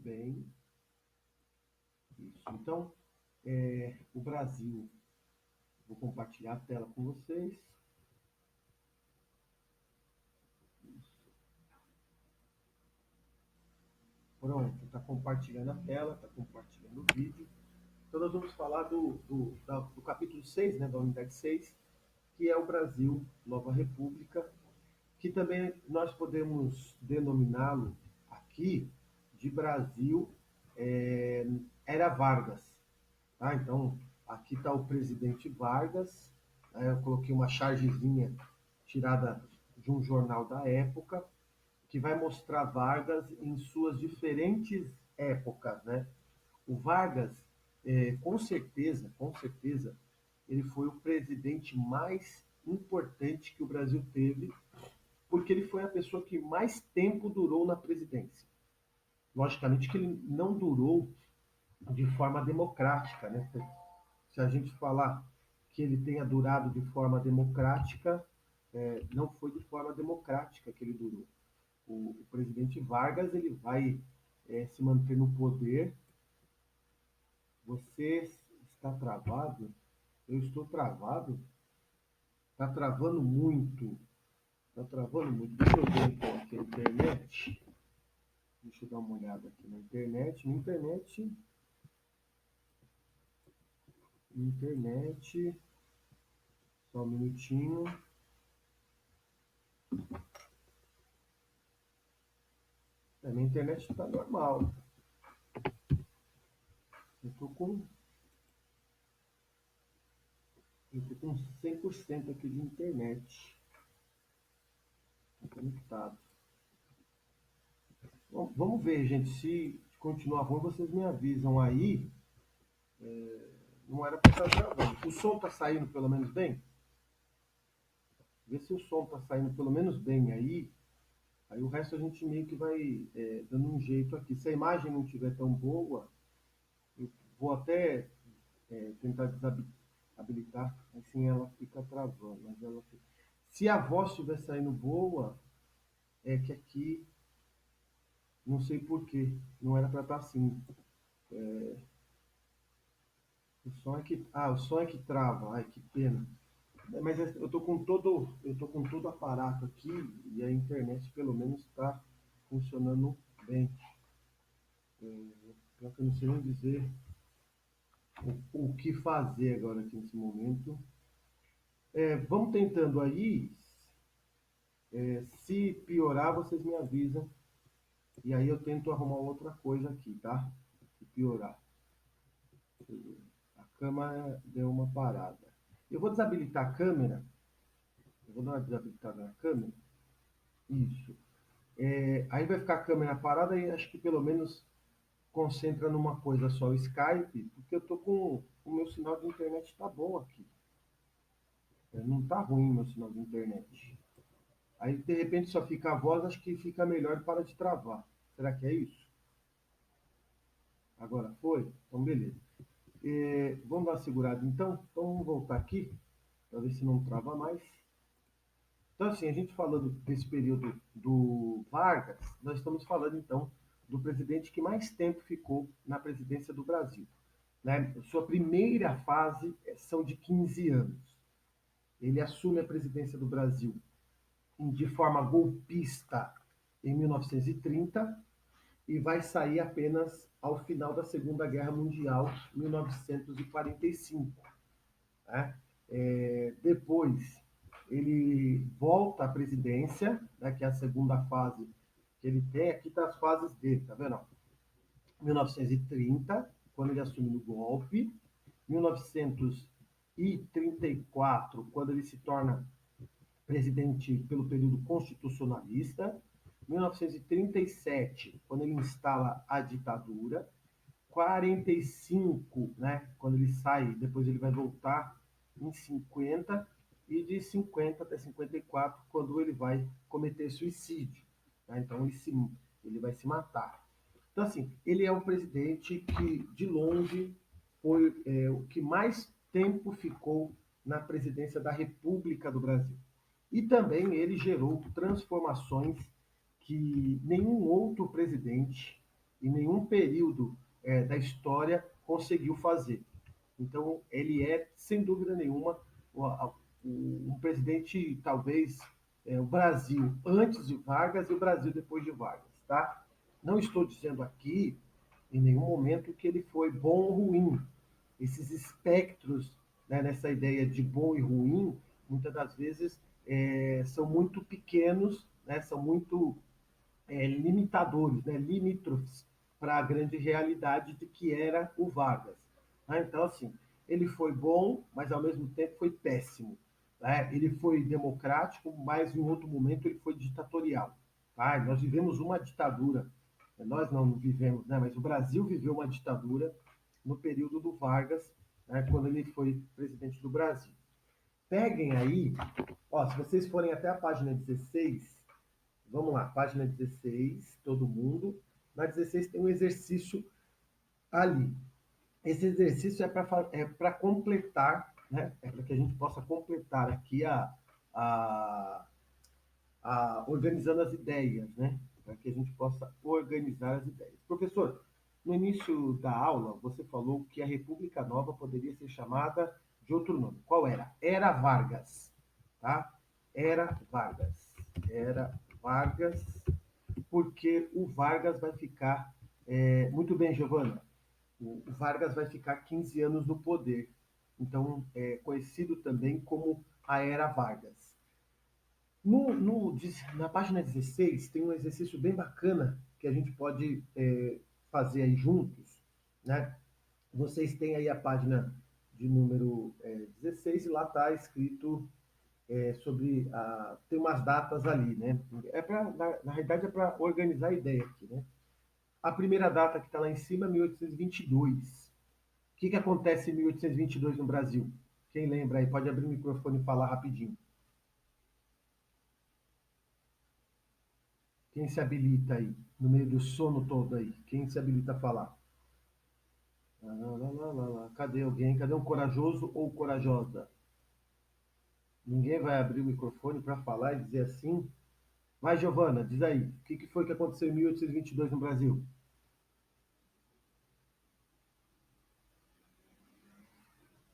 bem. Isso. Então, o Brasil, vou compartilhar a tela com vocês. Isso. Pronto, está compartilhando a tela, está compartilhando o vídeo. Então, nós vamos falar do capítulo 6, né, da unidade 6, que é o Brasil, Nova República, que também nós podemos denominá-lo aqui de Brasil Era Vargas. Tá? Então, aqui está o presidente Vargas, eu coloquei uma chargezinha tirada de um jornal da época, que vai mostrar Vargas em suas diferentes épocas, né? O Vargas, com certeza, ele foi o presidente mais importante que o Brasil teve, porque ele foi a pessoa que mais tempo durou na presidência. Logicamente que ele não durou de forma democrática, né? Se a gente falar que ele tenha durado de forma democrática, não foi de forma democrática que ele durou. O presidente Vargas ele vai se manter no poder. Você está travado? Eu estou travado? Está travando muito. Está travando muito. Deixa eu ver então aqui a internet. Deixa eu dar uma olhada aqui na internet. Internet. Só um minutinho. A minha internet está normal. Eu tô com 100% aqui de internet. Tá conectado. Bom, vamos ver, gente. Se continuar ruim, vocês me avisam aí. Não era para estar gravando. O som está saindo pelo menos bem? Vê se o som está saindo pelo menos bem aí. Aí o resto a gente meio que vai dando um jeito aqui. Se a imagem não estiver tão boa, eu vou até tentar desabilitar, assim ela fica travando. Mas ela fica... Se a voz estiver saindo boa, é que aqui, não sei porquê, não era para estar assim. O som é que trava. Ai, que pena. Mas eu tô com todo o aparato aqui e a internet pelo menos está funcionando bem. Eu não sei nem dizer o que fazer agora aqui nesse momento. Vamos tentando aí. Se piorar, vocês me avisam. E aí eu tento arrumar outra coisa aqui, tá? Se piorar. A câmera deu uma parada. Eu vou desabilitar a câmera. Eu vou dar uma desabilitada na câmera. Isso. Aí vai ficar a câmera parada e acho que pelo menos concentra numa coisa só, o Skype, porque eu tô com o meu sinal de internet tá bom aqui. Não tá ruim o meu sinal de internet. Aí de repente só fica a voz, acho que fica melhor e para de travar. Será que é isso? Agora foi? Então beleza. Vamos dar uma segurada então? Então vamos voltar aqui, para ver se não trava mais. Então assim, a gente falando desse período do Vargas, nós estamos falando então do presidente que mais tempo ficou na presidência do Brasil. Né? Sua primeira fase são de 15 anos. Ele assume a presidência do Brasil de forma golpista em 1930 e vai sair apenas ao final da Segunda Guerra Mundial, 1945. Né? Depois, ele volta à presidência, né, que é a segunda fase que ele tem. Aqui está as fases dele, tá vendo? 1930, quando ele assume o golpe. 1934, quando ele se torna presidente pelo período constitucionalista. 1937, quando ele instala a ditadura. 45, né, quando ele sai, depois ele vai voltar em 50, e de 50 até 54, quando ele vai cometer suicídio. Né? Então ele vai se matar. Então, assim, ele é um presidente que, de longe, foi o que mais tempo ficou na presidência da República do Brasil. E também ele gerou transformações que nenhum outro presidente em nenhum período da história conseguiu fazer. Então, ele é, sem dúvida nenhuma, um presidente, talvez, o Brasil antes de Vargas e o Brasil depois de Vargas. Tá? Não estou dizendo aqui, em nenhum momento, que ele foi bom ou ruim. Esses espectros, né, nessa ideia de bom e ruim, muitas das vezes são muito pequenos, né, são muito limitadores, né, limítrofes para a grande realidade de que era o Vargas. Né? Então, assim, ele foi bom, mas ao mesmo tempo foi péssimo. Né? Ele foi democrático, mas em outro momento ele foi ditatorial. Tá? Nós vivemos uma ditadura, nós não vivemos, né, mas o Brasil viveu uma ditadura no período do Vargas, né, quando ele foi presidente do Brasil. Peguem aí, ó, se vocês forem até a página 16, vamos lá, página 16, todo mundo. Na 16 tem um exercício ali. Esse exercício é para completar, né? É para que a gente possa completar aqui organizando as ideias, né? Para que a gente possa organizar as ideias. Professor, no início da aula, você falou que a República Nova poderia ser chamada de outro nome. Qual era? Era Vargas, tá? Era Vargas. Era Vargas, porque o Vargas vai ficar. Muito bem, Giovana. O Vargas vai ficar 15 anos no poder. Então, é conhecido também como a Era Vargas. Na página 16 tem um exercício bem bacana que a gente pode fazer aí juntos. Né? Vocês têm aí a página de número 16 e lá está escrito sobre tem umas datas ali, né? Na realidade é para organizar a ideia aqui, né? A primeira data que está lá em cima é 1822. O que acontece em 1822 no Brasil? Quem lembra aí? Pode abrir o microfone e falar rapidinho. Quem se habilita aí? No meio do sono todo aí. Quem se habilita a falar? Lá, lá, lá, lá, lá. Cadê alguém? Cadê um corajoso ou corajosa? Ninguém vai abrir o microfone para falar e dizer assim? Vai, Giovana, diz aí. O que foi que aconteceu em 1822 no Brasil?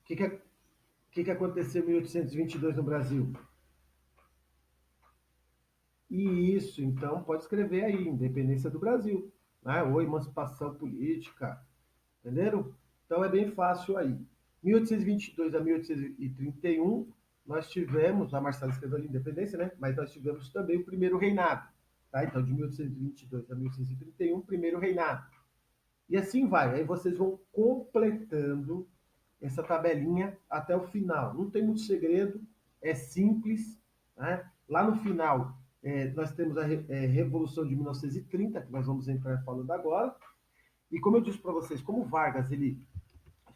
O que aconteceu em 1822 no Brasil? E isso, então, pode escrever aí, independência do Brasil, né? Ou emancipação política, entenderam? Então é bem fácil aí. 1822 a 1831, nós tivemos, a Marcela escreveu ali independência, né? Mas nós tivemos também o primeiro reinado, tá? Então, de 1822 a 1831, primeiro reinado. E assim vai, aí vocês vão completando essa tabelinha até o final. Não tem muito segredo, é simples. Né? Lá no final, nós temos a Revolução de 1930, que nós vamos entrar falando agora. E como eu disse para vocês, como Vargas ele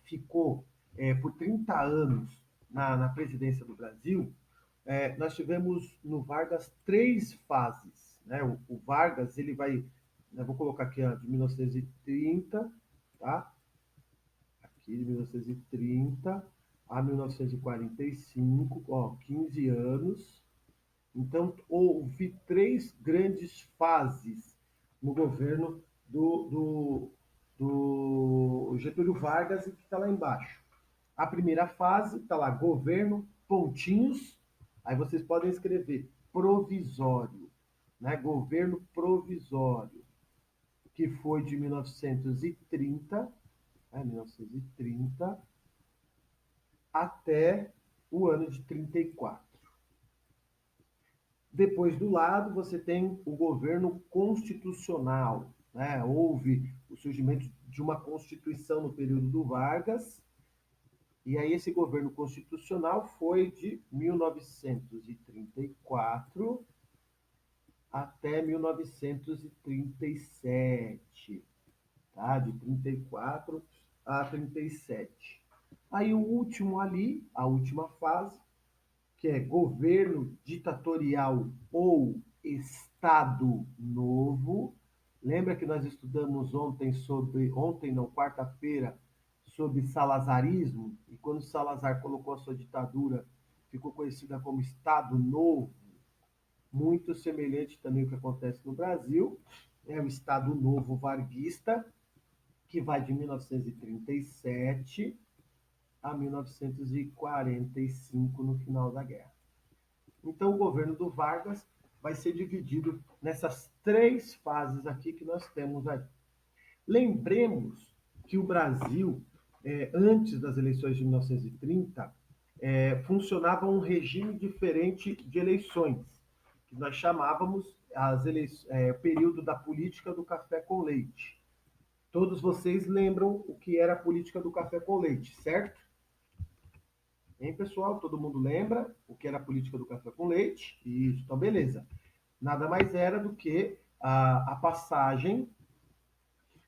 ficou por 30 anos na presidência do Brasil, nós tivemos no Vargas três fases. Né? O Vargas, ele vai, vou colocar aqui de 1930, tá? Aqui de 1930 a 1945, ó, 15 anos. Então, houve três grandes fases no governo do Getúlio Vargas, que está lá embaixo. A primeira fase está lá, governo, pontinhos, aí vocês podem escrever provisório, né? Governo provisório, que foi de 1930, 1930 até o ano de 34. Depois do lado, você tem o governo constitucional. Né? Houve o surgimento de uma constituição no período do Vargas, e aí esse governo constitucional foi de 1934 até 1937, tá? De 34 a 37. Aí o último ali, a última fase, que é governo ditatorial ou Estado Novo. Lembra que nós estudamos ontem não, quarta-feira, sobre salazarismo? E quando Salazar colocou a sua ditadura, ficou conhecida como Estado Novo, muito semelhante também ao que acontece no Brasil. é o Estado Novo Varguista, que vai de 1937 a 1945, no final da guerra. Então, o governo do Vargas vai ser dividido nessas três fases aqui que nós temos aí. Lembremos que o Brasil, antes das eleições de 1930, funcionava um regime diferente de eleições, que nós chamávamos o período da política do café com leite. Todos vocês lembram o que era a política do café com leite, certo? Hein, pessoal? Todo mundo lembra o que era a política do café com leite? Isso, então beleza. Nada mais era do que a passagem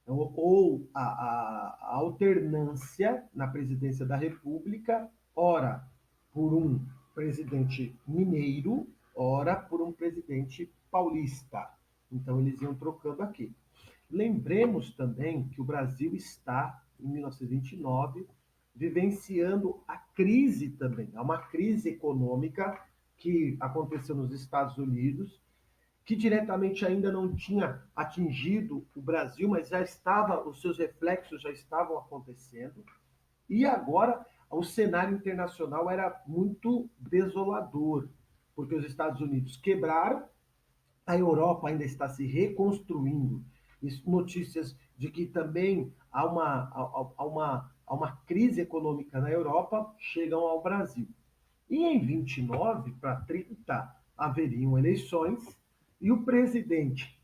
ou a alternância na presidência da República, ora por um presidente mineiro, ora por um presidente paulista. Então eles iam trocando aqui. Lembremos também que o Brasil está, em 1929, vivenciando a crise também. Há uma crise econômica que aconteceu nos Estados Unidos, que diretamente ainda não tinha atingido o Brasil, mas já estava, os seus reflexos já estavam acontecendo. E agora o cenário internacional era muito desolador, porque os Estados Unidos quebraram, a Europa ainda está se reconstruindo. Notícias de que também há uma crise econômica na Europa chegam ao Brasil. E em 29 para 30 haveriam eleições e o presidente,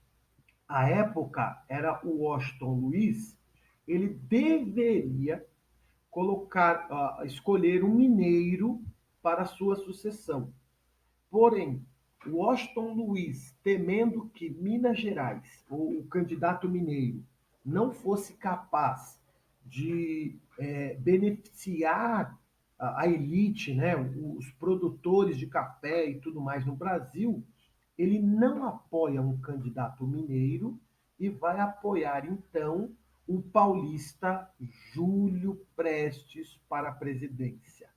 à época era o Washington Luiz, ele deveria escolher um mineiro para a sua sucessão. Porém, Washington Luiz, temendo que Minas Gerais, ou o candidato mineiro, não fosse capaz de beneficiar a elite, né, os produtores de café e tudo mais no Brasil, ele não apoia um candidato mineiro e vai apoiar, então, o paulista Júlio Prestes para a presidência.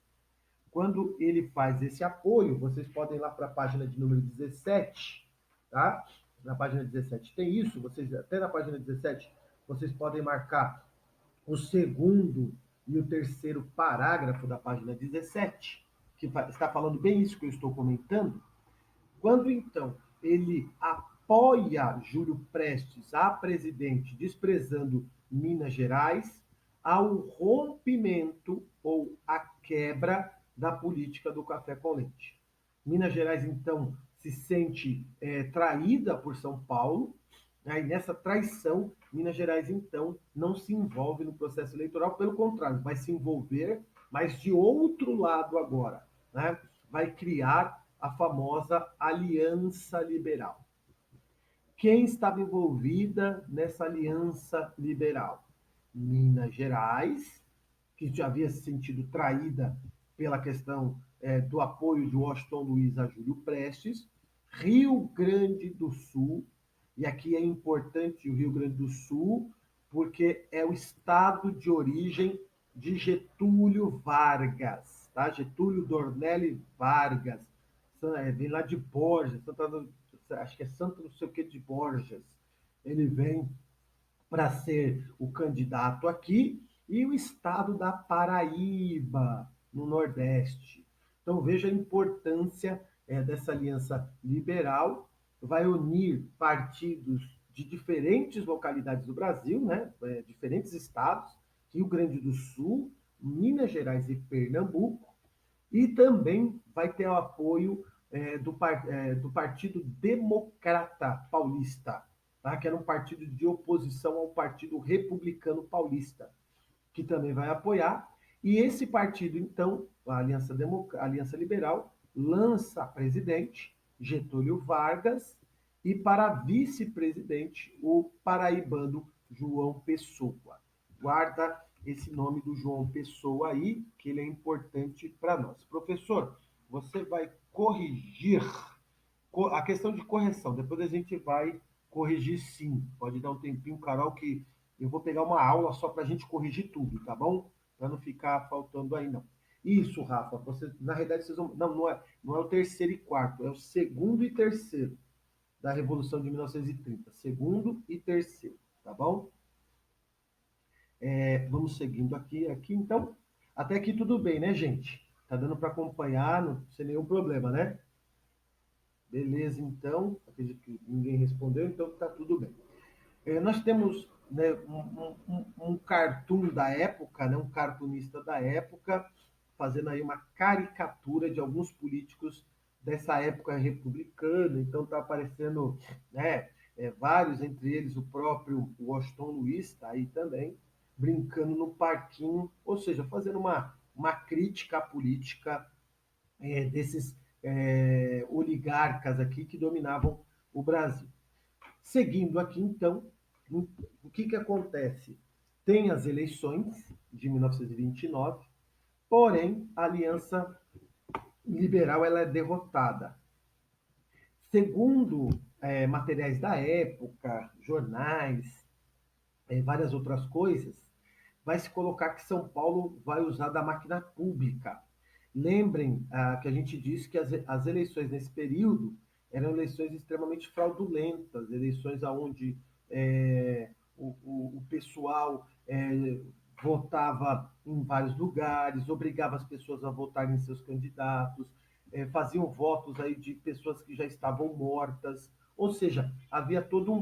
Quando ele faz esse apoio, vocês podem ir lá para a página de número 17, tá? Na página 17 tem isso, vocês até na página 17 vocês podem marcar o segundo e o terceiro parágrafo da página 17, que está falando bem isso que eu estou comentando. Quando então ele apoia Júlio Prestes a presidente, desprezando Minas Gerais, há um rompimento ou a quebra da política do café com leite. Minas Gerais, então, se sente traída por São Paulo, né? E nessa traição, Minas Gerais, então, não se envolve no processo eleitoral, pelo contrário, vai se envolver, mas de outro lado agora, né? Vai criar a famosa Aliança Liberal. Quem estava envolvida nessa Aliança Liberal? Minas Gerais, que já havia se sentido traída pela questão do apoio de Washington Luiz a Júlio Prestes, Rio Grande do Sul, e aqui é importante o Rio Grande do Sul, porque é o estado de origem de Getúlio Vargas, tá? Getúlio Dornelli Vargas, vem lá de Borges, acho que é Santo não sei o que de Borges. Ele vem para ser o candidato aqui, e o estado da Paraíba, no Nordeste. Então veja a importância dessa aliança liberal, vai unir partidos de diferentes localidades do Brasil, né? Diferentes estados, Rio Grande do Sul, Minas Gerais e Pernambuco, e também vai ter o apoio do Partido Democrata Paulista, tá? Que era um partido de oposição ao Partido Republicano Paulista, que também vai apoiar. E esse partido, então, a Aliança Liberal, lança presidente Getúlio Vargas e para vice-presidente o paraibano João Pessoa. Guarda esse nome do João Pessoa aí, que ele é importante para nós. Professor, você vai corrigir a questão de correção, depois a gente vai corrigir sim. Pode dar um tempinho, Carol, que eu vou pegar uma aula só para a gente corrigir tudo, tá bom? Para não ficar faltando aí, não. Isso, Rafa, você, na realidade, vocês vão. Não, não é o terceiro e quarto, é o segundo e terceiro. da Revolução de 1930, segundo e terceiro, tá bom? Vamos seguindo aqui, então. Até aqui tudo bem, né, gente? Tá dando para acompanhar, não, sem nenhum problema, né? Beleza, então. Acredito que ninguém respondeu, então tá tudo bem. Nós temos, né, um cartoon da época, né, um cartunista da época, fazendo aí uma caricatura de alguns políticos dessa época republicana. Então está aparecendo, né, vários, entre eles o próprio Washington Luiz, está aí também, brincando no parquinho, ou seja, fazendo uma crítica à política desses oligarcas aqui que dominavam o Brasil. Seguindo aqui, então, o que acontece? Tem as eleições de 1929, porém, a Aliança Liberal ela é derrotada. Segundo materiais da época, jornais, várias outras coisas, vai se colocar que São Paulo vai usar da máquina pública. Lembrem que a gente disse que as eleições nesse período eram eleições extremamente fraudulentas, eleições onde o pessoal votava em vários lugares, obrigava as pessoas a votarem em seus candidatos, faziam votos aí de pessoas que já estavam mortas, ou seja, havia todo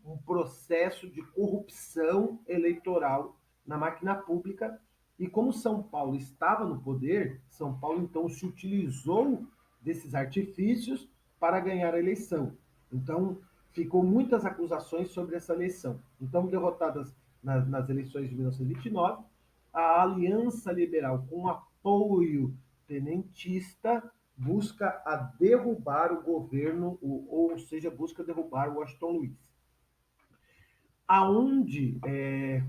um processo de corrupção eleitoral na máquina pública. E como São Paulo estava no poder, São Paulo então se utilizou desses artifícios para ganhar a eleição. Então, ficou muitas acusações sobre essa eleição. Então, derrotadas nas eleições de 1929, a Aliança Liberal, com apoio tenentista, busca a derrubar o governo, ou seja, busca derrubar o Washington Luiz. Aonde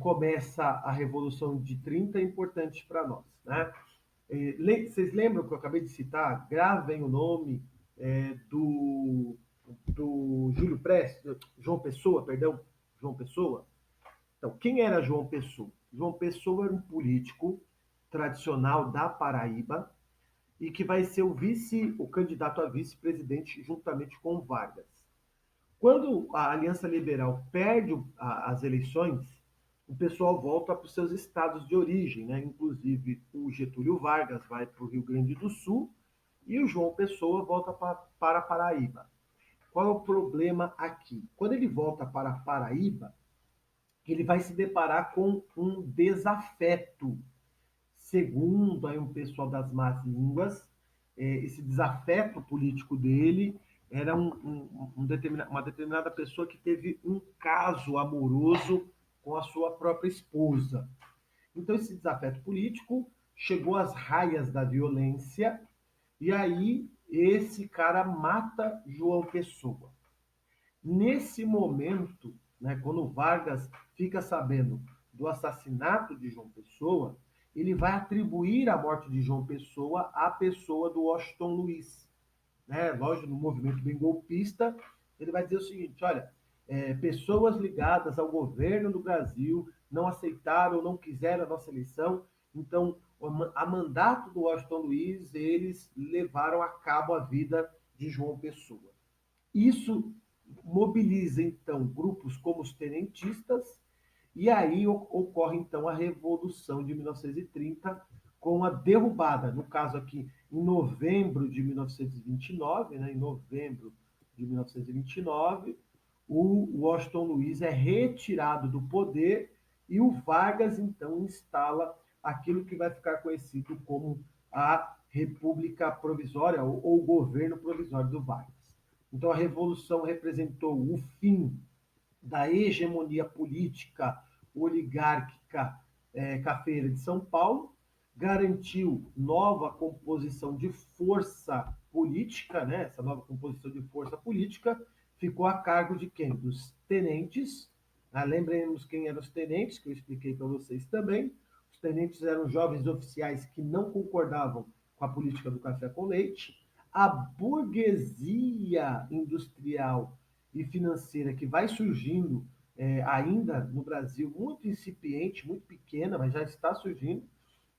começa a Revolução de 30 é importante para nós. Né? Vocês lembram que eu acabei de citar? Gravem o nome do Júlio Prestes, João Pessoa, perdão, João Pessoa. Então, quem era João Pessoa? João Pessoa era um político tradicional da Paraíba e que vai ser o candidato a vice-presidente juntamente com Vargas. Quando a Aliança Liberal perde as eleições, o pessoal volta para os seus estados de origem, né? Inclusive o Getúlio Vargas vai para o Rio Grande do Sul e o João Pessoa volta para a Paraíba. Qual é o problema aqui? Quando ele volta para a Paraíba, ele vai se deparar com um desafeto. Segundo aí um pessoal das más línguas, esse desafeto político dele era uma determinada pessoa que teve um caso amoroso com a sua própria esposa. Então, esse desafeto político chegou às raias da violência e aí esse cara mata João Pessoa. Nesse momento, né, quando Vargas fica sabendo do assassinato de João Pessoa, ele vai atribuir a morte de João Pessoa à pessoa do Washington Luiz. Né? Lógico, no movimento bem golpista, ele vai dizer o seguinte: olha, pessoas ligadas ao governo do Brasil não aceitaram, não quiseram a nossa eleição, então, a mandato do Washington Luiz, eles levaram a cabo a vida de João Pessoa. Isso mobiliza, então, grupos como os tenentistas, e aí ocorre, então, a Revolução de 1930, com a derrubada, no caso aqui, em novembro de 1929, né, em novembro de 1929, o Washington Luiz é retirado do poder e o Vargas, então, instala aquilo que vai ficar conhecido como a República Provisória ou o governo provisório do Vargas. Então, a Revolução representou o fim da hegemonia política oligárquica cafeira de São Paulo, garantiu nova composição de força política, né? Essa nova composição de força política ficou a cargo de quem? Dos tenentes. Lembremos quem eram os tenentes, que eu expliquei para vocês também. Os tenentes eram jovens oficiais que não concordavam com a política do café com leite. A burguesia industrial e financeira que vai surgindo ainda no Brasil, muito incipiente, muito pequena, mas já está surgindo,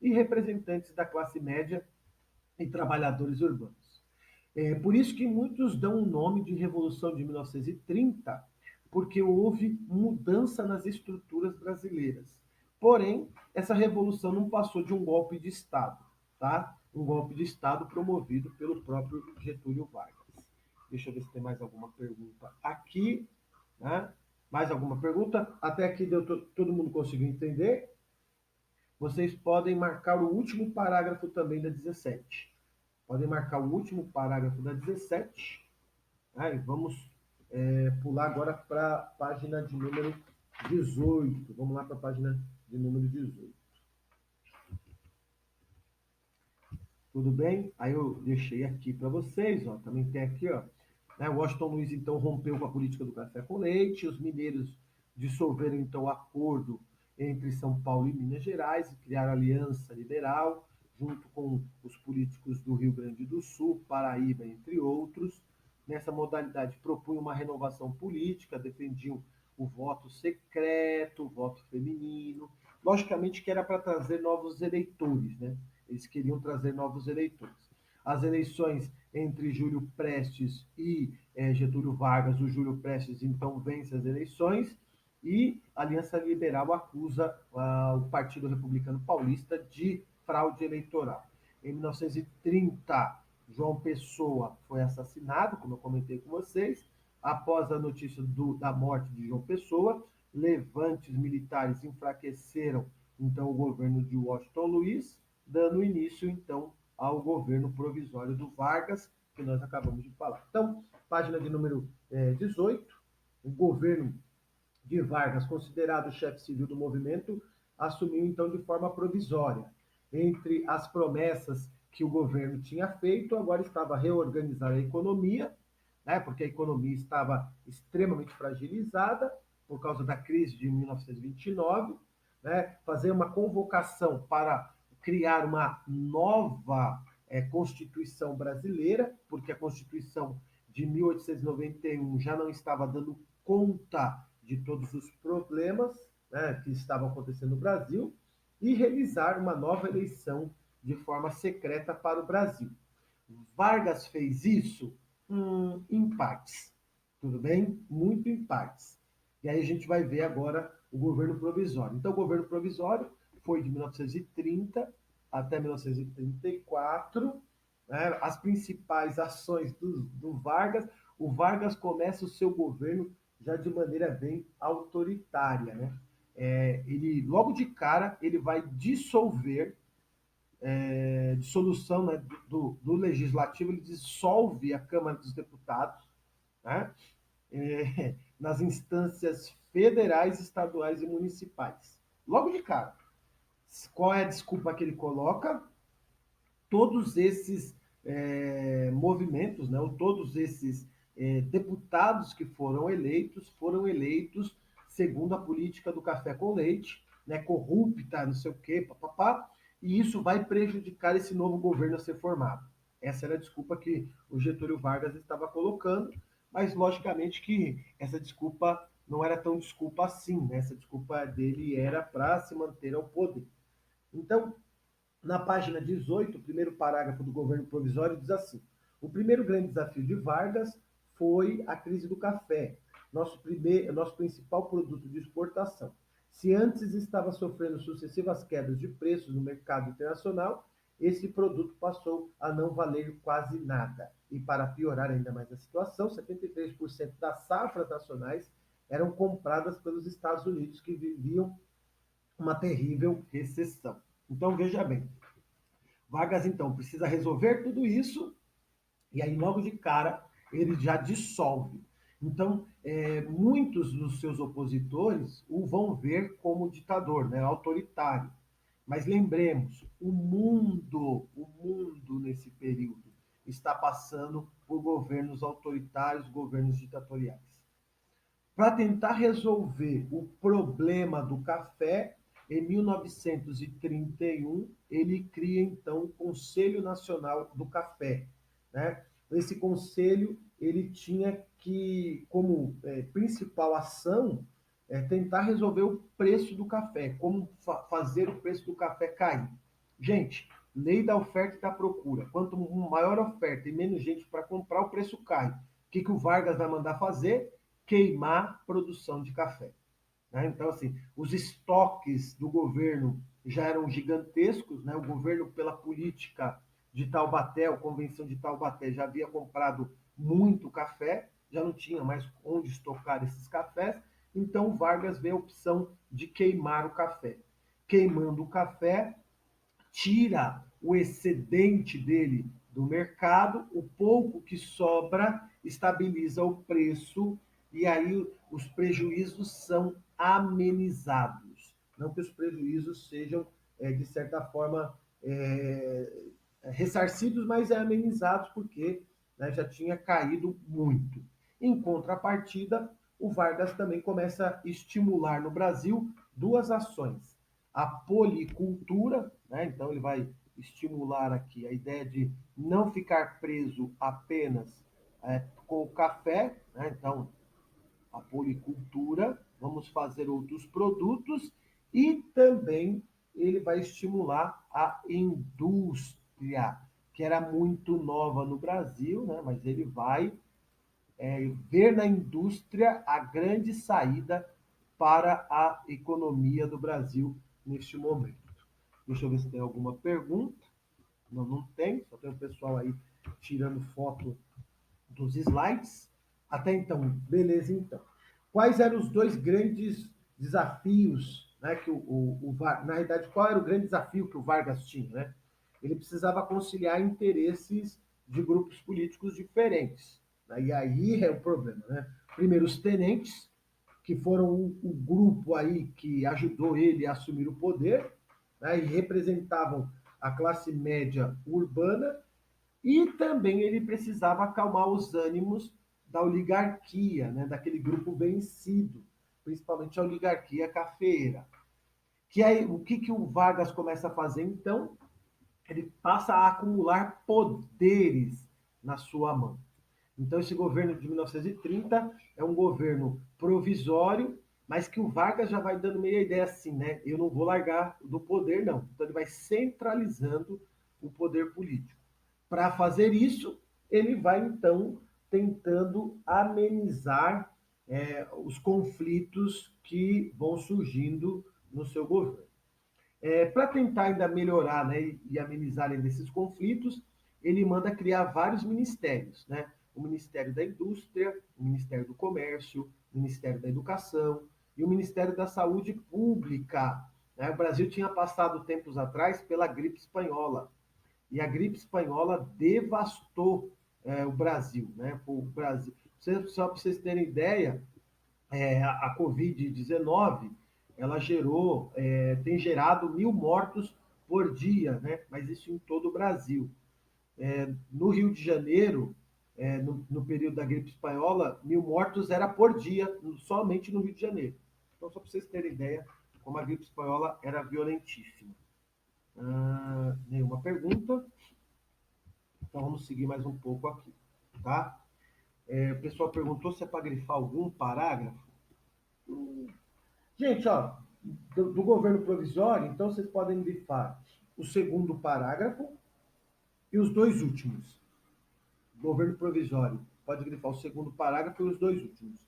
e representantes da classe média e trabalhadores urbanos. É por isso que muitos dão o nome de Revolução de 1930, porque houve mudança nas estruturas brasileiras. Porém, essa revolução não passou de um golpe de Estado, tá? Um golpe de Estado promovido pelo próprio Getúlio Vargas. Deixa eu ver se tem mais alguma pergunta aqui, né? Mais alguma pergunta? Até aqui deu todo mundo conseguiu entender? Vocês podem marcar o último parágrafo também da 17. Podem marcar o último parágrafo da 17. Aí, vamos pular agora para a página de número 18. Vamos lá para a página de número 18. Tudo bem? Aí eu deixei aqui para vocês, ó. Também tem aqui, ó. Né, Washington Luiz então rompeu com a política do café com leite, os mineiros dissolveram então o acordo entre São Paulo e Minas Gerais e criaram a Aliança Liberal, junto com os políticos do Rio Grande do Sul, Paraíba, entre outros. Nessa modalidade propunham uma renovação política, defendiam o voto secreto, o voto feminino, logicamente que era para trazer novos eleitores, né? Eles queriam trazer novos eleitores. As eleições entre Júlio Prestes e Getúlio Vargas, o Júlio Prestes então vence as eleições e a Aliança Liberal acusa o Partido Republicano Paulista de fraude eleitoral. Em 1930, João Pessoa foi assassinado, como eu comentei com vocês. Após a notícia da morte de João Pessoa, levantes militares enfraqueceram então o governo de Washington Luiz, dando início então ao governo provisório do Vargas, que nós acabamos de falar. Então, página de número 18, o governo de Vargas, considerado o chefe civil do movimento, assumiu então de forma provisória. Entre as promessas que o governo tinha feito, agora estava reorganizar a economia, né, porque a economia estava extremamente fragilizada por causa da crise de 1929, né, fazer uma convocação para criar uma nova Constituição brasileira, porque a Constituição de 1891 já não estava dando conta de todos os problemas, né, que estavam acontecendo no Brasil, e realizar uma nova eleição de forma secreta para o Brasil. Vargas fez isso em partes, tudo bem? Muito em partes. E aí a gente vai ver agora o governo provisório. Então, o governo provisório foi de 1930 até 1934. Né? As principais ações do Vargas, o Vargas começa o seu governo já de maneira bem autoritária. Né? Ele, logo de cara, ele vai dissolver dissolução, né, do Legislativo, ele dissolve a Câmara dos Deputados, né, nas instâncias federais, estaduais e municipais. Logo de cara. Qual é a desculpa que ele coloca? Todos esses movimentos, né, ou todos esses deputados que foram eleitos segundo a política do café com leite, né, corrupta, não sei o quê, papapá, e isso vai prejudicar esse novo governo a ser formado. Essa era a desculpa que o Getúlio Vargas estava colocando, mas logicamente que essa desculpa não era tão desculpa assim, né? Essa desculpa dele era para se manter ao poder. Então, na página 18, o primeiro parágrafo do governo provisório diz assim: o primeiro grande desafio de Vargas foi a crise do café, nosso principal produto de exportação. Se antes estava sofrendo sucessivas quedas de preços no mercado internacional, esse produto passou a não valer quase nada. E para piorar ainda mais a situação, 73% das safras nacionais eram compradas pelos Estados Unidos, que viviam uma terrível recessão. Então, veja bem, Vargas, então, precisa resolver tudo isso e aí, logo de cara, ele já dissolve. Então, muitos dos seus opositores o vão ver como ditador, né, autoritário. Mas lembremos, o mundo nesse período está passando por governos autoritários, governos ditatoriais. Para tentar resolver o problema do café, em 1931, ele cria então o Conselho Nacional do Café. Né? Esse conselho ele tinha que, como principal ação, tentar resolver o preço do café, como fazer o preço do café cair. Gente, Lei da oferta e da procura. Quanto maior a oferta e menos gente para comprar, o preço cai. O que o Vargas vai mandar fazer? Queimar a produção de café. Né? Então, assim, os estoques do governo já eram gigantescos, né? O governo, pela política de Taubaté, a convenção de Taubaté, já havia comprado muito café, já não tinha mais onde estocar esses cafés, então Vargas vê a opção de queimar o café. Queimando o café, tira o excedente dele do mercado, o pouco que sobra estabiliza o preço e aí os prejuízos são amenizados. Não que os prejuízos sejam, de certa forma, ressarcidos, mas amenizados porque, né, já tinha caído muito. Em contrapartida, o Vargas também começa a estimular no Brasil duas ações. A policultura, né? Então ele vai estimular aqui a ideia de não ficar preso apenas com o café, né? Então a policultura, vamos fazer outros produtos e também ele vai estimular a indústria, que era muito nova no Brasil, né? Mas ele vai ver na indústria a grande saída para a economia do Brasil neste momento. Deixa eu ver se tem alguma pergunta. Não, não tem, só tem o pessoal aí tirando foto dos slides. Até então, beleza então. Quais eram os dois grandes desafios, né, que na realidade, qual era o grande desafio que o Vargas tinha, né? Ele precisava conciliar interesses de grupos políticos diferentes, né? E aí é o problema, né? Primeiro, os tenentes, que foram o grupo aí que ajudou ele a assumir o poder, né, e representavam a classe média urbana, e também ele precisava acalmar os ânimos da oligarquia, né, daquele grupo vencido, principalmente a oligarquia cafeeira. Que aí, o que o Vargas começa a fazer então? Ele passa a acumular poderes na sua mão. Então, esse governo de 1930 é um governo provisório, mas que o Vargas já vai dando meia ideia assim, né? Eu não vou largar do poder, não. Então, ele vai centralizando o poder político. Para fazer isso, ele vai, então, tentando amenizar os conflitos que vão surgindo no seu governo. Para tentar ainda melhorar, né, e amenizar ainda esses conflitos, ele manda criar vários ministérios, né? O Ministério da Indústria, o Ministério do Comércio, o Ministério da Educação e o Ministério da Saúde Pública. Né? O Brasil tinha passado tempos atrás pela gripe espanhola e a gripe espanhola devastou o Brasil, né? O Brasil, só para vocês terem ideia, a Covid-19 ela tem gerado 1.000 mortos por dia, né? Mas isso em todo o Brasil. No Rio de Janeiro, no período da gripe espanhola, 1.000 mortos era por dia, somente no Rio de Janeiro. Então, só para vocês terem ideia, como a gripe espanhola era violentíssima. Nenhuma pergunta. Então, vamos seguir mais um pouco aqui, tá? O pessoal perguntou se é para grifar algum parágrafo. Gente, ó, do governo provisório, então vocês podem grifar o segundo parágrafo e os dois últimos. Governo provisório, pode grifar o segundo parágrafo e os dois últimos.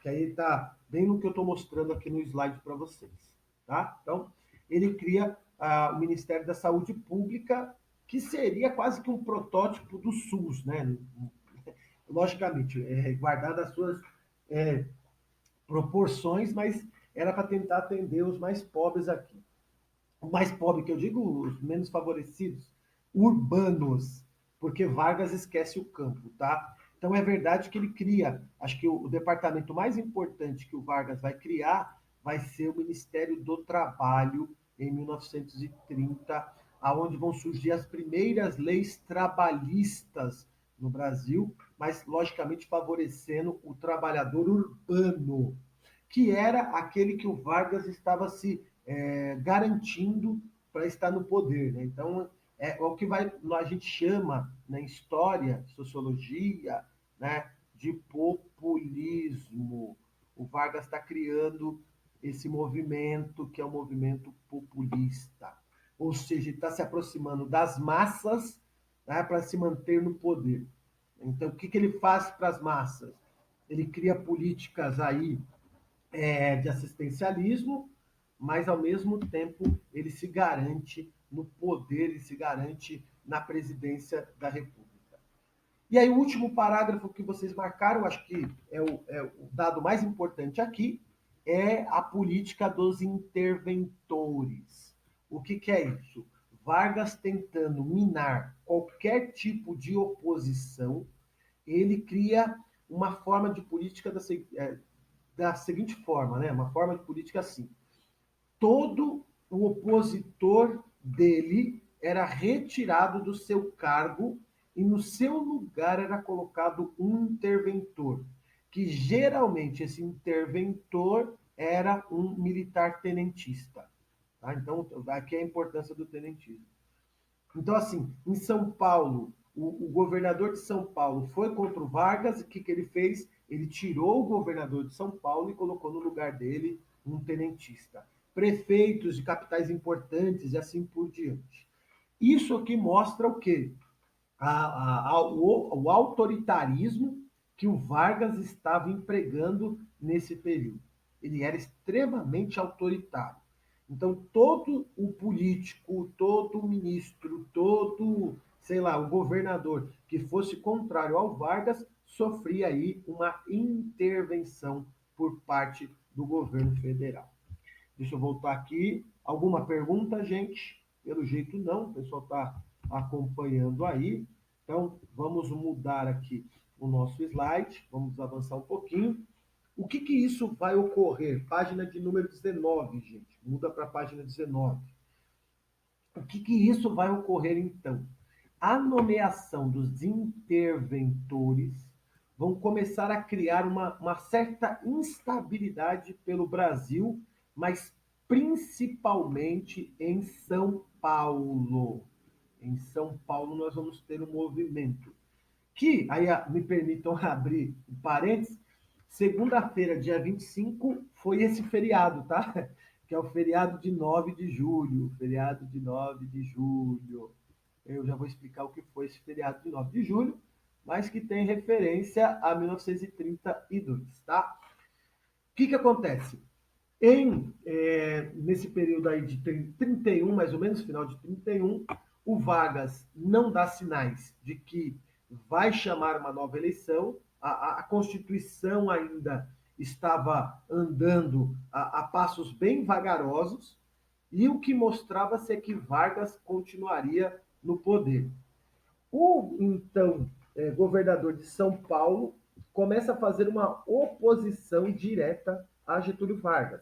Que aí está bem no que eu estou mostrando aqui no slide para vocês. Tá? Então, ele cria o Ministério da Saúde Pública, que seria quase que um protótipo do SUS, né? Logicamente, guardado as suas proporções, mas era para tentar atender os mais pobres aqui. O mais pobre que eu digo, os menos favorecidos, urbanos, porque Vargas esquece o campo, tá? Então é verdade que ele cria, acho que o departamento mais importante que o Vargas vai criar vai ser o Ministério do Trabalho em 1930, aonde vão surgir as primeiras leis trabalhistas no Brasil, mas logicamente favorecendo o trabalhador urbano, que era aquele que o Vargas estava se garantindo para estar no poder. Né? Então, o que a gente chama na história, sociologia, né, de populismo. O Vargas está criando esse movimento que é o movimento populista. ou seja, ele está se aproximando das massas, tá, para se manter no poder. Então, o que, que ele faz para as massas? Ele cria políticas aí de assistencialismo, mas ao mesmo tempo ele se garante no poder, ele se garante na presidência da República. E aí o último parágrafo que vocês marcaram, acho que é o dado mais importante aqui, é a política dos interventores. O que, que é isso? Vargas tentando minar qualquer tipo de oposição, ele cria uma forma de política da seguinte forma, né? Uma forma de política assim. Todo o opositor dele era retirado do seu cargo e no seu lugar era colocado um interventor, que geralmente esse interventor era um militar tenentista. Tá? Então, aqui é a importância do tenentismo. Então, assim, em São Paulo, o governador de São Paulo foi contra o Vargas, e o que, que ele fez? Ele tirou o governador de São Paulo e colocou no lugar dele um tenentista. Prefeitos de capitais importantes e assim por diante. Isso aqui mostra o quê? O autoritarismo que o Vargas estava empregando nesse período. Ele era extremamente autoritário. Então, todo o político, todo o ministro, todo, sei lá, o governador que fosse contrário ao Vargas sofria aí uma intervenção por parte do governo federal. Deixa eu voltar aqui. Alguma pergunta, gente? Pelo jeito não, o pessoal está acompanhando aí. Então, vamos mudar aqui o nosso slide, vamos avançar um pouquinho. O que, que isso vai ocorrer? Página de número 19, gente. Muda para a página 19. O que, que isso vai ocorrer, então? A nomeação dos interventores vão começar a criar uma certa instabilidade pelo Brasil, mas principalmente em São Paulo. Em São Paulo nós vamos ter um movimento que, aí me permitam abrir um parênteses, segunda-feira, dia 25, foi esse feriado, tá? Que é o feriado de 9 de julho. Feriado de 9 de julho. Eu já vou explicar o que foi esse feriado de 9 de julho, mas que tem referência a 1932, tá? O que, que acontece? Nesse período aí de 31, mais ou menos, final de 31, o Vargas não dá sinais de que vai chamar uma nova eleição, a Constituição ainda estava andando a passos bem vagarosos, e o que mostrava-se é que Vargas continuaria no poder. O então governador de São Paulo começa a fazer uma oposição direta a Getúlio Vargas,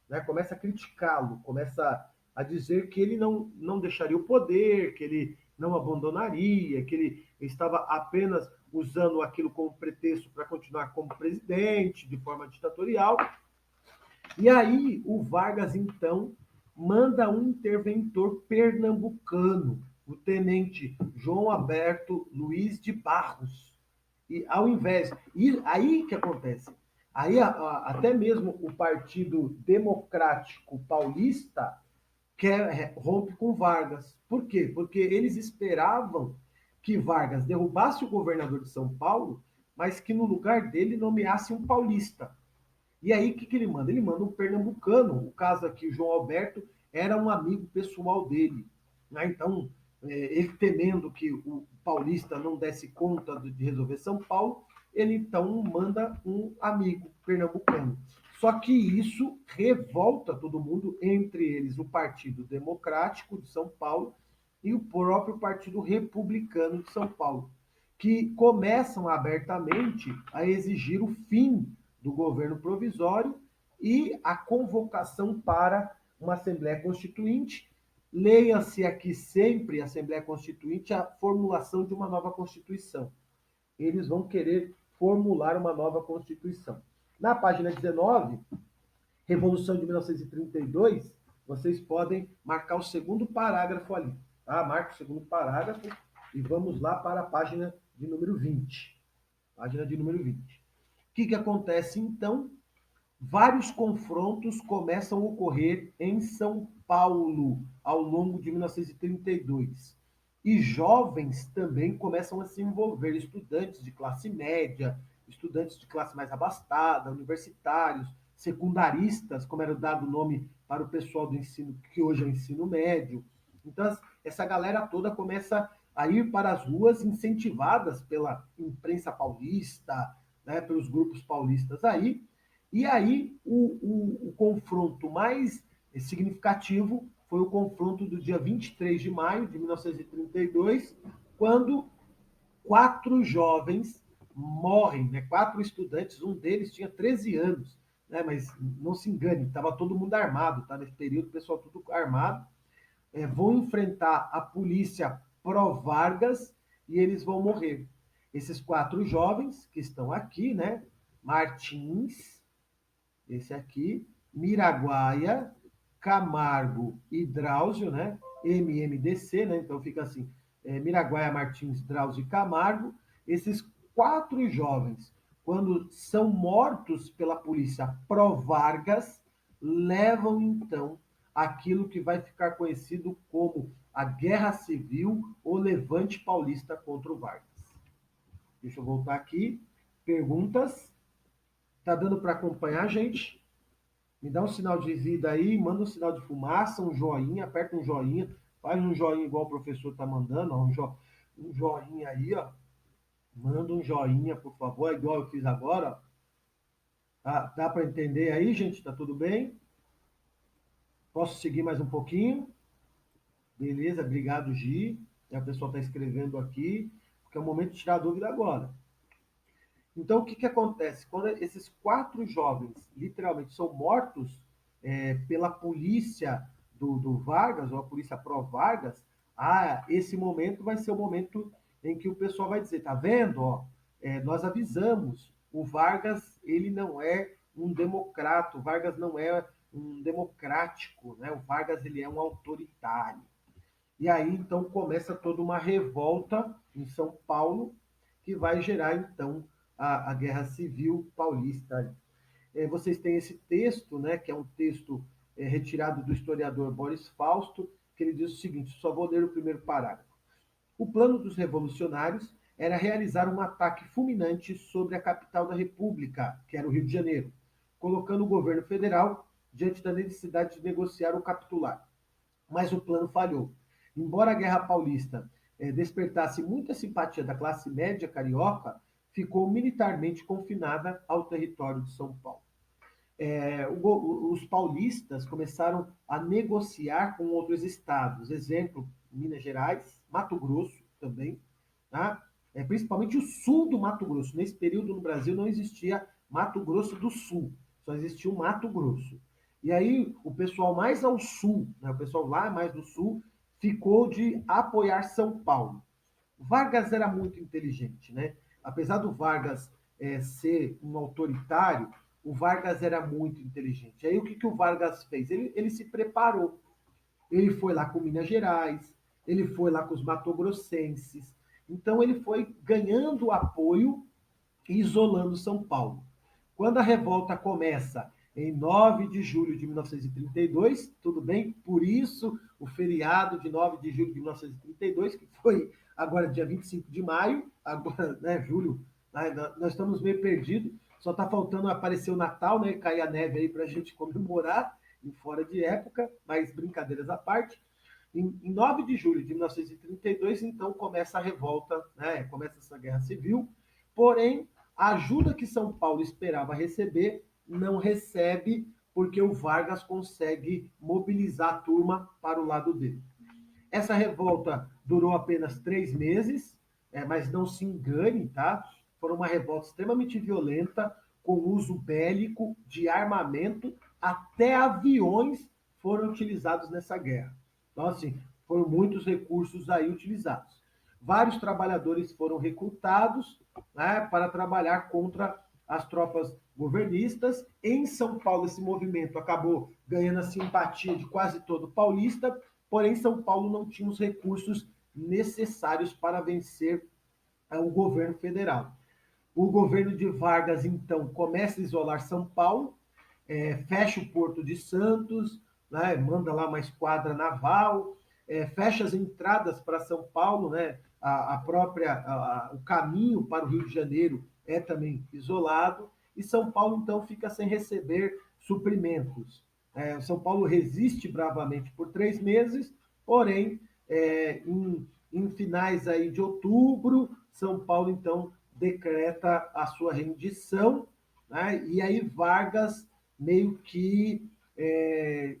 né? Começa a criticá-lo, começa a dizer que ele não deixaria o poder, que ele não abandonaria, que ele estava apenas usando aquilo como pretexto para continuar como presidente, de forma ditatorial. E aí o Vargas, então, manda um interventor pernambucano, o tenente João Alberto Luiz de Barros. E ao invés. E aí que acontece? Aí até mesmo o Partido Democrático Paulista rompe com Vargas. Por quê? Porque eles esperavam que Vargas derrubasse o governador de São Paulo, mas que no lugar dele nomeasse um paulista. E aí, o que, que ele manda? Ele manda um pernambucano. O caso aqui, o João Alberto, era um amigo pessoal dele. Né? Então, ele temendo que o paulista não desse conta de resolver São Paulo, ele então manda um amigo pernambucano. Só que isso revolta todo mundo, entre eles o Partido Democrático de São Paulo e o próprio Partido Republicano de São Paulo, que começam abertamente a exigir o fim do governo provisório e a convocação para uma Assembleia Constituinte. Leia-se aqui sempre, Assembleia Constituinte, a formulação de uma nova Constituição. Eles vão querer formular uma nova Constituição. Na página 19, Revolução de 1932, vocês podem marcar o segundo parágrafo ali. Tá? Marca o segundo parágrafo e vamos lá para a página de número 20. Página de número 20. O que, que acontece então? Vários confrontos começam a ocorrer em São Paulo ao longo de 1932. E jovens também começam a se envolver, estudantes de classe média, estudantes de classe mais abastada, universitários, secundaristas, como era dado o nome para o pessoal do ensino, que hoje é o ensino médio. Então, essa galera toda começa a ir para as ruas, incentivadas pela imprensa paulista, né, pelos grupos paulistas aí, e aí, o confronto mais significativo foi o confronto do dia 23 de maio de 1932, quando 4 jovens morrem, né? 4 estudantes, um deles tinha 13 anos, né? Mas não se engane, estava todo mundo armado, tá? Nesse período, o pessoal tudo armado, vão enfrentar a polícia pró-Vargas e eles vão morrer. Esses 4 jovens que estão aqui, né? Martins, esse aqui, Miraguaia, Camargo e Drauzio, né? MMDC, né? Então fica assim, Miraguaia, Martins, Drauzio e Camargo. Esses 4 jovens, quando são mortos pela polícia pró-Vargas, levam então aquilo que vai ficar conhecido como a Guerra Civil ou Levante Paulista contra o Vargas. Deixa eu voltar aqui. Perguntas? Tá dando para acompanhar, gente? Me dá um sinal de vida aí, manda um sinal de fumaça, um joinha, aperta um joinha, faz um joinha igual o professor tá mandando, ó, um joinha aí, ó. Manda um joinha, por favor, igual eu fiz agora, ó. Tá, dá para entender aí, gente? Tá tudo bem? Posso seguir mais um pouquinho? Beleza, obrigado, Gi. A pessoa está escrevendo aqui, porque é o momento de tirar a dúvida agora. Então, o que acontece? Quando esses 4 jovens literalmente são mortos pela polícia do Vargas, ou a polícia pró-Vargas, esse momento vai ser o momento em que o pessoal vai dizer, tá vendo? Ó, nós avisamos, o Vargas ele não é um democrata, o Vargas não é um democrático, né? O Vargas ele é um autoritário. E aí então começa toda uma revolta em São Paulo que vai gerar então a Guerra Civil Paulista. Vocês têm esse texto, né, que é um texto retirado do historiador Boris Fausto, que ele diz o seguinte, só vou ler o primeiro parágrafo. O plano dos revolucionários era realizar um ataque fulminante sobre a capital da República, que era o Rio de Janeiro, colocando o governo federal diante da necessidade de negociar ou capitular. Mas o plano falhou. Embora a Guerra Paulista despertasse muita simpatia da classe média carioca, ficou militarmente confinada ao território de São Paulo. Os paulistas começaram a negociar com outros estados, exemplo, Minas Gerais, Mato Grosso também, tá? Principalmente o sul do Mato Grosso. Nesse período no Brasil não existia Mato Grosso do Sul, só existia o Mato Grosso. E aí o pessoal mais ao sul, né, o pessoal lá mais do sul, ficou de apoiar São Paulo. Vargas era muito inteligente, né? Apesar do Vargas ser um autoritário, o Vargas era muito inteligente. Aí o que o Vargas fez? Ele se preparou. Ele foi lá com Minas Gerais, ele foi lá com os matogrossenses. Então ele foi ganhando apoio e isolando São Paulo. Quando a revolta começa em 9 de julho de 1932, tudo bem? Por isso o feriado de 9 de julho de 1932, que foi agora dia 25 de maio, agora, né, julho, né, nós estamos meio perdidos, só está faltando aparecer o Natal, né, cair a neve aí para a gente comemorar, em fora de época, mas brincadeiras à parte. Em 9 de julho de 1932, então, começa a revolta, né, começa essa guerra civil, porém, a ajuda que São Paulo esperava receber, não recebe, porque o Vargas consegue mobilizar a turma para o lado dele. Essa revolta durou apenas 3 meses, mas não se engane, tá? Foi uma revolta extremamente violenta, com uso bélico de armamento, até aviões foram utilizados nessa guerra. Então, assim, foram muitos recursos aí utilizados. Vários trabalhadores foram recrutados, né, para trabalhar contra as tropas governistas. Em São Paulo, esse movimento acabou ganhando a simpatia de quase todo paulista, porém São Paulo não tinha os recursos necessários para vencer o governo federal. O governo de Vargas, então, começa a isolar São Paulo, fecha o Porto de Santos, né, manda lá uma esquadra naval, fecha as entradas para São Paulo, né, o caminho para o Rio de Janeiro é também isolado, e São Paulo então fica sem receber suprimentos. São Paulo resiste bravamente por 3 meses, porém, em finais aí de outubro, São Paulo então decreta a sua rendição, né? E aí Vargas meio que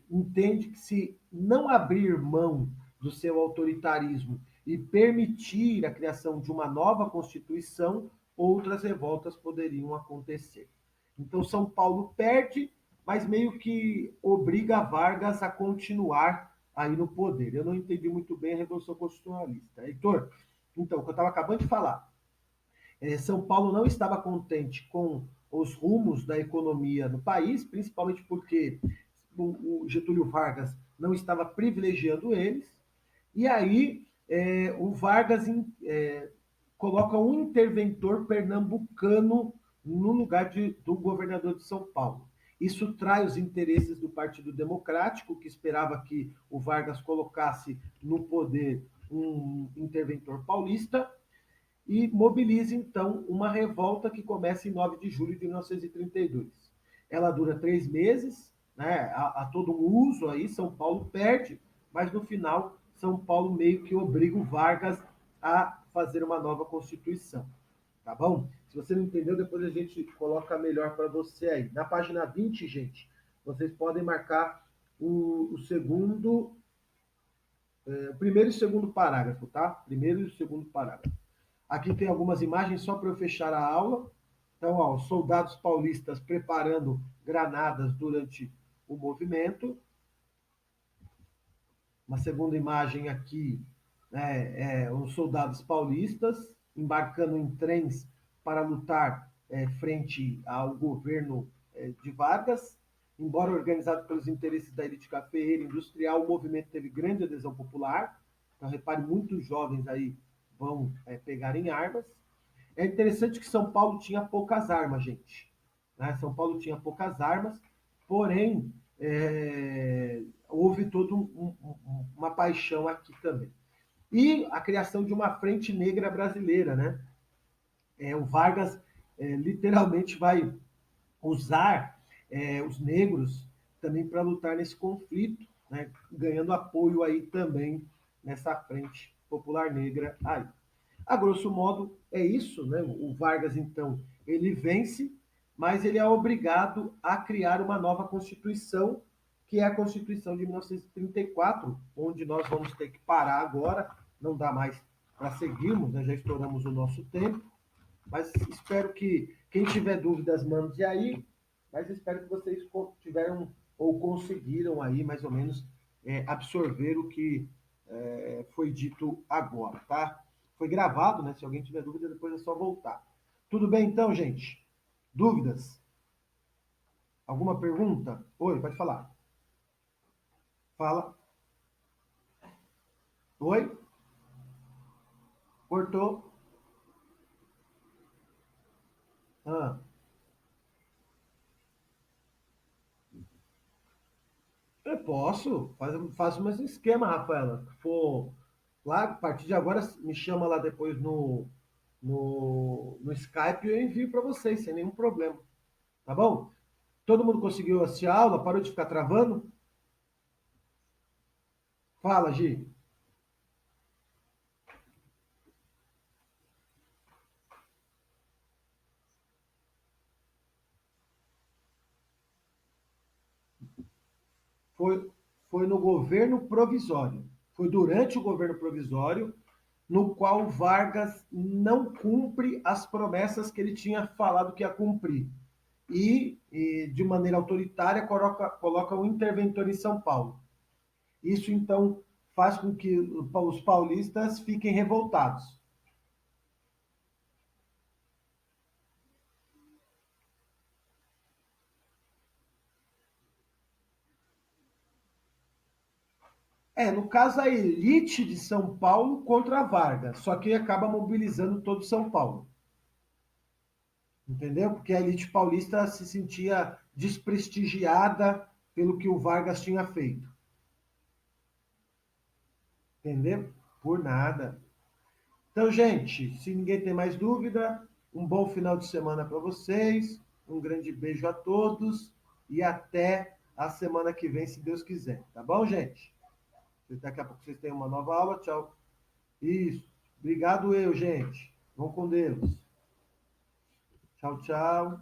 entende que se não abrir mão do seu autoritarismo e permitir a criação de uma nova Constituição, outras revoltas poderiam acontecer. Então São Paulo perde, mas meio que obriga Vargas a continuar aí no poder. Eu não entendi muito bem a Revolução Constitucionalista. Heitor, então, o que eu estava acabando de falar, São Paulo não estava contente com os rumos da economia no país, principalmente porque o Getúlio Vargas não estava privilegiando eles, e aí o Vargas coloca um interventor pernambucano no lugar do governador de São Paulo. Isso trai os interesses do Partido Democrático, que esperava que o Vargas colocasse no poder um interventor paulista, e mobiliza então uma revolta que começa em 9 de julho de 1932. Ela dura 3 meses, né? Há todo um uso aí, São Paulo perde, mas no final São Paulo meio que obriga o Vargas a fazer uma nova Constituição. Tá bom? Se você não entendeu, depois a gente coloca melhor para você aí. Na página 20, gente, vocês podem marcar o segundo, o primeiro e o segundo parágrafo, tá? Primeiro e o segundo parágrafo. Aqui tem algumas imagens só para eu fechar a aula. Então, ó, os soldados paulistas preparando granadas durante o movimento. Uma segunda imagem aqui, né, os soldados paulistas embarcando em trens para lutar frente ao governo de Vargas. Embora organizado pelos interesses da elite cafeeira industrial, o movimento teve grande adesão popular. Então, repare, muitos jovens aí vão pegar em armas. É interessante que São Paulo tinha poucas armas, gente. Né? São Paulo tinha poucas armas, porém, houve toda uma paixão aqui também. E a criação de uma frente negra brasileira, né? O Vargas literalmente vai usar os negros também para lutar nesse conflito, né? Ganhando apoio aí também nessa frente popular negra aí. A grosso modo é isso, né? O Vargas então ele vence, mas ele é obrigado a criar uma nova Constituição, que é a Constituição de 1934, onde nós vamos ter que parar agora, não dá mais para seguirmos, né? Já estouramos o nosso tempo, mas espero que quem tiver dúvidas mande aí, mas espero que vocês tiveram ou conseguiram aí mais ou menos absorver o que foi dito agora, tá? Foi gravado, né? Se alguém tiver dúvida, depois é só voltar. Tudo bem então, gente? Dúvidas? Alguma pergunta? Oi, pode falar. Fala. Oi? Cortou? Ah, eu posso. Faz o mesmo esquema, Rafaela. Se for lá, a partir de agora, me chama lá depois no Skype e eu envio para vocês, sem nenhum problema. Tá bom? Todo mundo conseguiu assistir a aula? Parou de ficar travando? Fala, Gi. Foi, foi no governo provisório. Foi durante o governo provisório, no qual Vargas não cumpre as promessas que ele tinha falado que ia cumprir. De maneira autoritária, coloca um interventor em São Paulo. Isso, então, faz com que os paulistas fiquem revoltados. No caso, a elite de São Paulo contra a Vargas, só que acaba mobilizando todo São Paulo. Entendeu? Porque a elite paulista se sentia desprestigiada pelo que o Vargas tinha feito. Entendeu? Por nada. Então, gente, se ninguém tem mais dúvida, um bom final de semana para vocês, um grande beijo a todos e até a semana que vem, se Deus quiser. Tá bom, gente? Daqui a pouco vocês têm uma nova aula. Tchau. Isso. Obrigado, gente. Vão com Deus. Tchau, tchau.